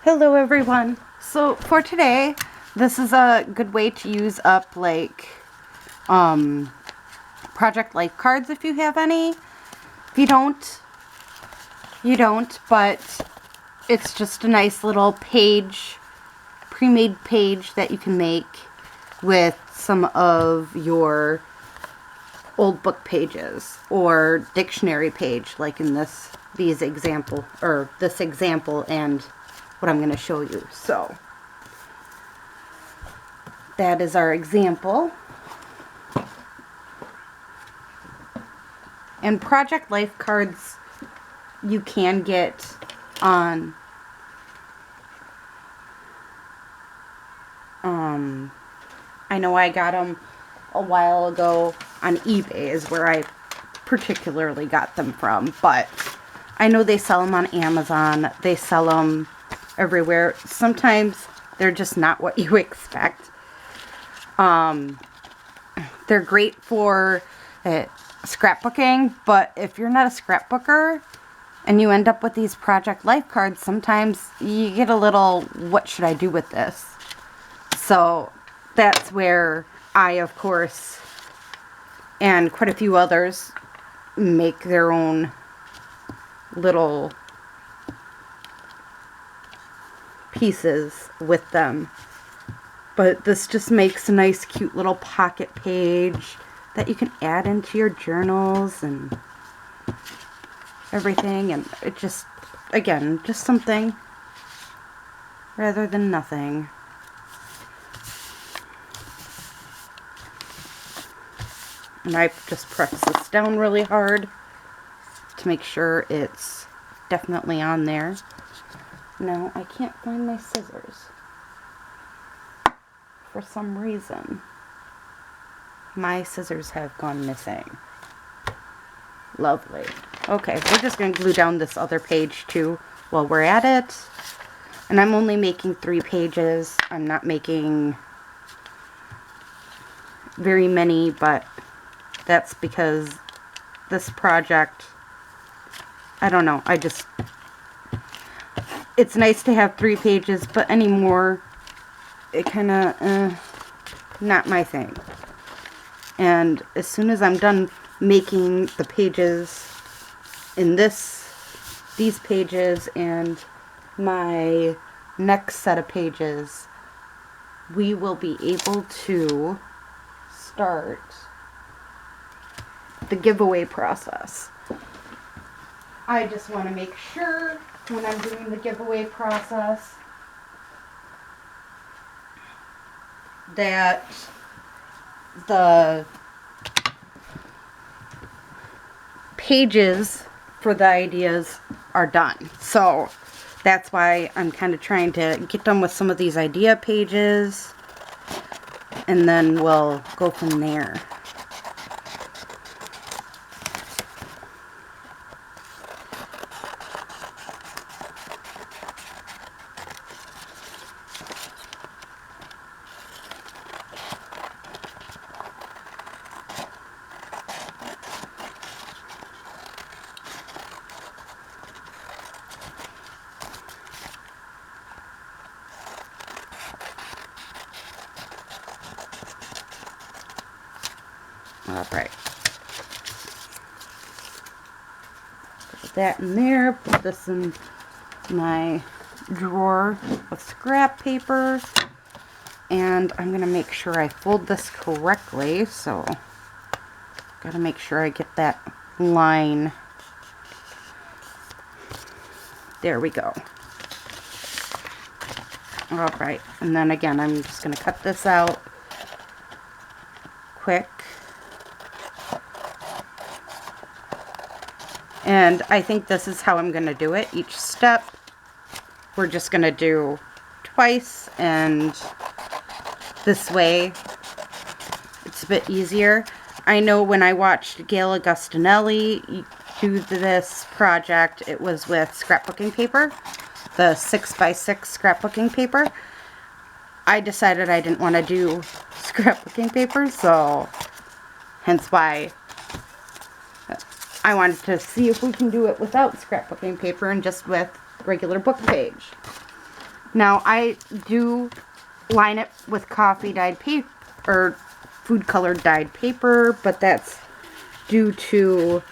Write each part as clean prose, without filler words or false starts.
Hello everyone. So for today, this is a good way to use up like Project Life cards if you have any. If you don't, you don't, but it's just a nice little page, pre-made page that you can make with some of your old book pages or dictionary page, like in this example and what I'm going to show you. So that is our example. And Project Life cards you can get on I know I got them a while ago on eBay is where I particularly got them from, but I know they sell them on Amazon. They sell them everywhere. Sometimes they're just not what you expect. They're great for scrapbooking, but if you're not a scrapbooker and you end up with these Project Life cards, sometimes you get a little, what should I do with this? So that's where I, of course, and quite a few others make their own little pieces with them. But this just makes a nice cute little pocket page that you can add into your journals and everything. And it just, again, just something rather than nothing. And I just press this down really hard to make sure it's definitely on there. Now, I can't find my scissors for some reason. My scissors have gone missing. Lovely. Okay, we're just going to glue down this other page too while we're at it. And I'm only making 3 pages. I'm not making very many, but that's because this project, I don't know, it's nice to have 3 pages, but anymore, it kind of, not my thing. And as soon as I'm done making the pages in these pages and my next set of pages, we will be able to start the giveaway process. I just want to make sure when I'm doing the giveaway process that the pages for the ideas are done. So that's why I'm kind of trying to get done with some of these idea pages, and then we'll go from there. Alright. Put that in there. Put this in my drawer of scrap paper. And I'm going to make sure I fold this correctly. So, got to make sure I get that line. There we go. Alright. And then again, I'm just going to cut this out quick. And I think this is how I'm going to do it. Each step, we're just going to do twice, and this way, it's a bit easier. I know when I watched Gail Augustinelli do this project, it was with scrapbooking paper, the 6x6 scrapbooking paper. I decided I didn't want to do scrapbooking paper, so hence why I wanted to see if we can do it without scrapbooking paper and just with regular book page. Now I do line it with coffee dyed paper or food colored dyed paper, but that's due to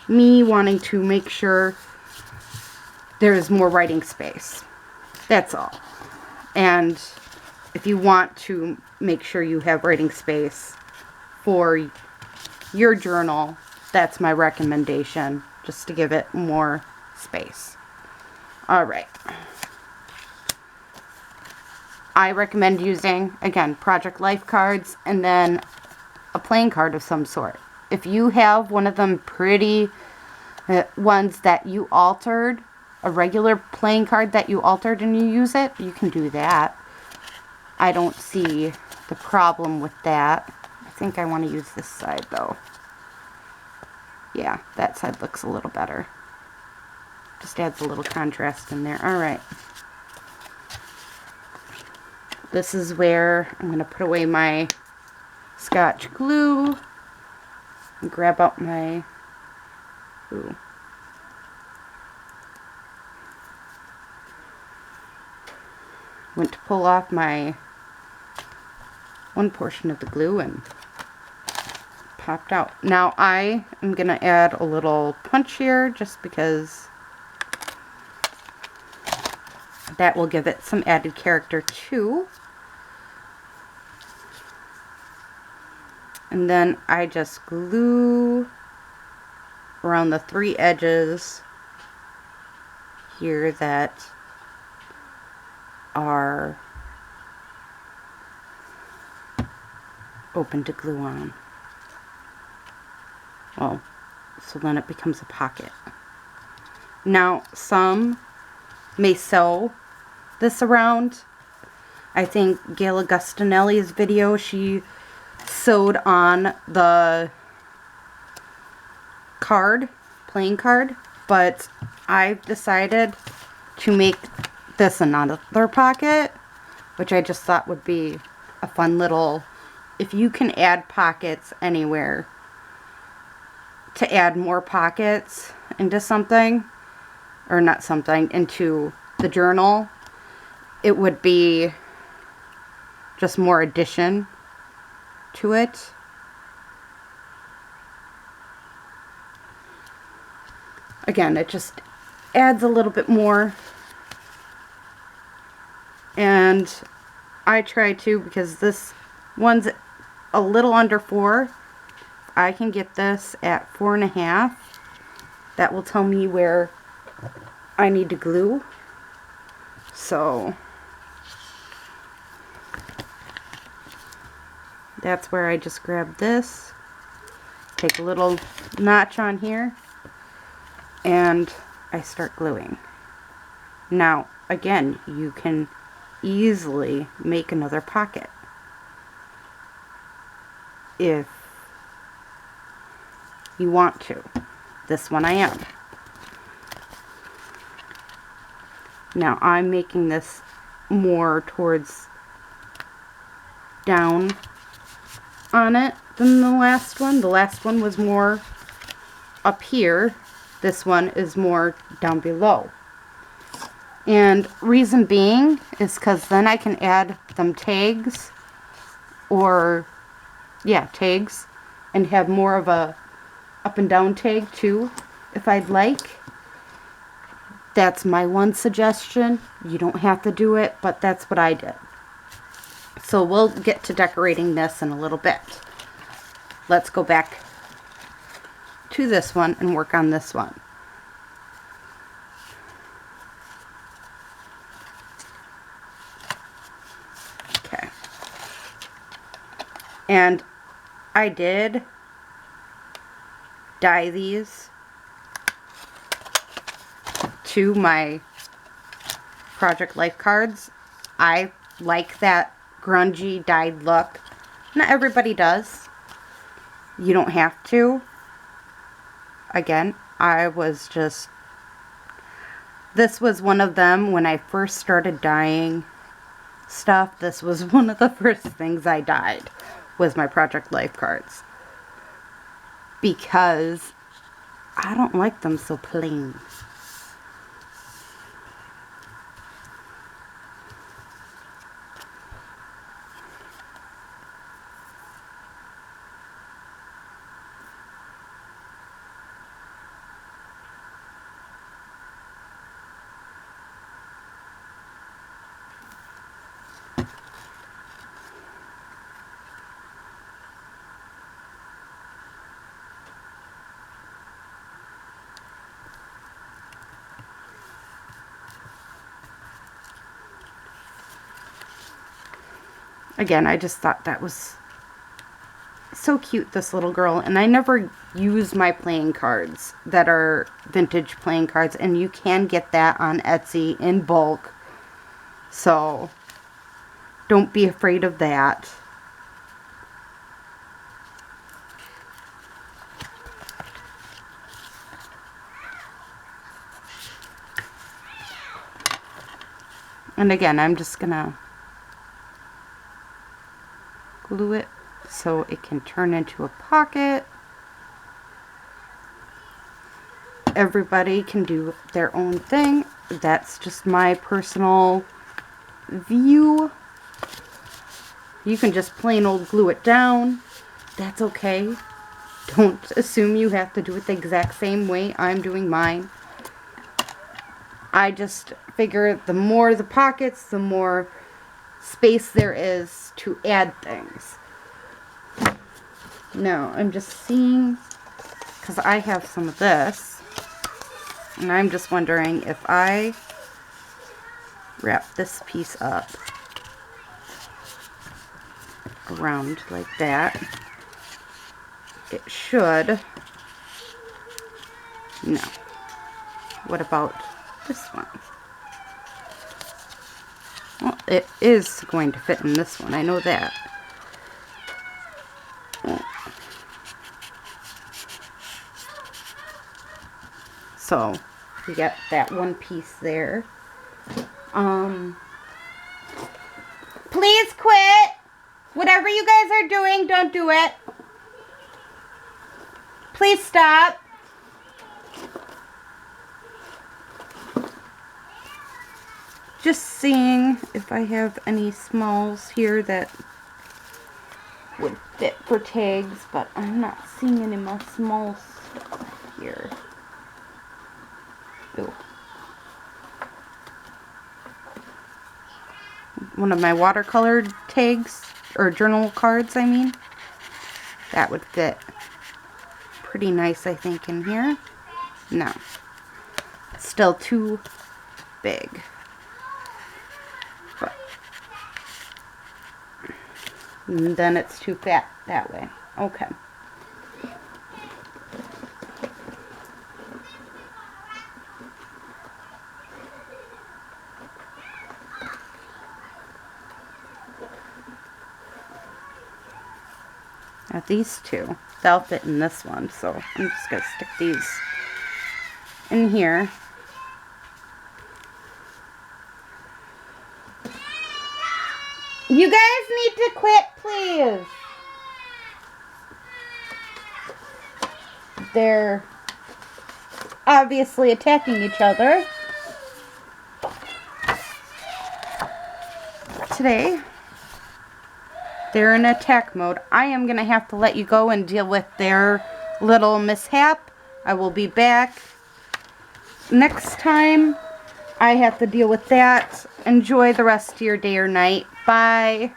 me wanting to make sure there's more writing space. That's all. And if you want to make sure you have writing space for your journal, that's my recommendation, just to give it more space. Alright. I recommend using, again, Project Life cards and then a playing card of some sort. If you have one of them pretty ones that you altered, a regular playing card that you altered and you use it, you can do that. I don't see the problem with that. I think I want to use this side though. Yeah, that side looks a little better. Just adds a little contrast in there. Alright. This is where I'm going to put away my Scotch glue and grab out my glue. Went to pull off my one portion of the glue and popped out. Now I am going to add a little punch here just because that will give it some added character too. And then I just glue around the 3 edges here that are open to glue on. Well, so then it becomes a pocket. Now, some may sew this around. I think Gail Augustinelli's video, she sewed on the card, playing card, but I've decided to make this another pocket, which I just thought would be a fun little, if you can add pockets anywhere to add more pockets into something, or not something, into the journal, it would be just more addition to it. Again, it just adds a little bit more. And I try to, because this one's a little under 4. I can get this at 4.5. That will tell me where I need to glue. So that's where I just grab this, take a little notch on here, and I start gluing. Now, again, you can easily make another pocket if you want to. This one I am. Now I'm making this more towards down on it than the last one. The last one was more up here. This one is more down below. And reason being is because then I can add them tags, or yeah, tags, and have more of a up and down tag too, if I'd like. That's my one suggestion. You don't have to do it, but that's what I did. So we'll get to decorating this in a little bit. Let's go back to this one and work on this one. Okay. And I did dye these to my Project Life cards. I like that grungy dyed look. Not everybody does. You don't have to. Again, I was just, this was one of them when I first started dyeing stuff. This was one of the first things I dyed, was my Project Life cards, because I don't like them so plain. Again, I just thought that was so cute, this little girl. And I never use my playing cards that are vintage playing cards. And you can get that on Etsy in bulk. So don't be afraid of that. And again, I'm just gonna glue it so it can turn into a pocket. Everybody can do their own thing. That's just my personal view. You can just plain old glue it down. That's okay. Don't assume you have to do it the exact same way I'm doing mine. I just figure the more the pockets, the more space there is to add things. Now, I'm just seeing, because I have some of this, and I'm just wondering if I wrap this piece up around like that, it should. No. What about this one? Well, it is going to fit in this one. I know that. So, we got that one piece there. Please quit! Whatever you guys are doing, don't do it. Please stop. Just seeing if I have any smalls here that would fit for tags, but I'm not seeing any more smalls here. Ooh. One of my watercolored tags, or journal cards, I mean. That would fit pretty nice, I think, in here. No. It's still too big. But, and then it's too fat that way. Okay. Now these two, they'll fit in this one, so I'm just going to stick these in here. You guys need to quit, please. They're obviously attacking each other today. They're in attack mode. I am going to have to let you go and deal with their little mishap. I will be back next time. I have to deal with that. Enjoy the rest of your day or night. Bye.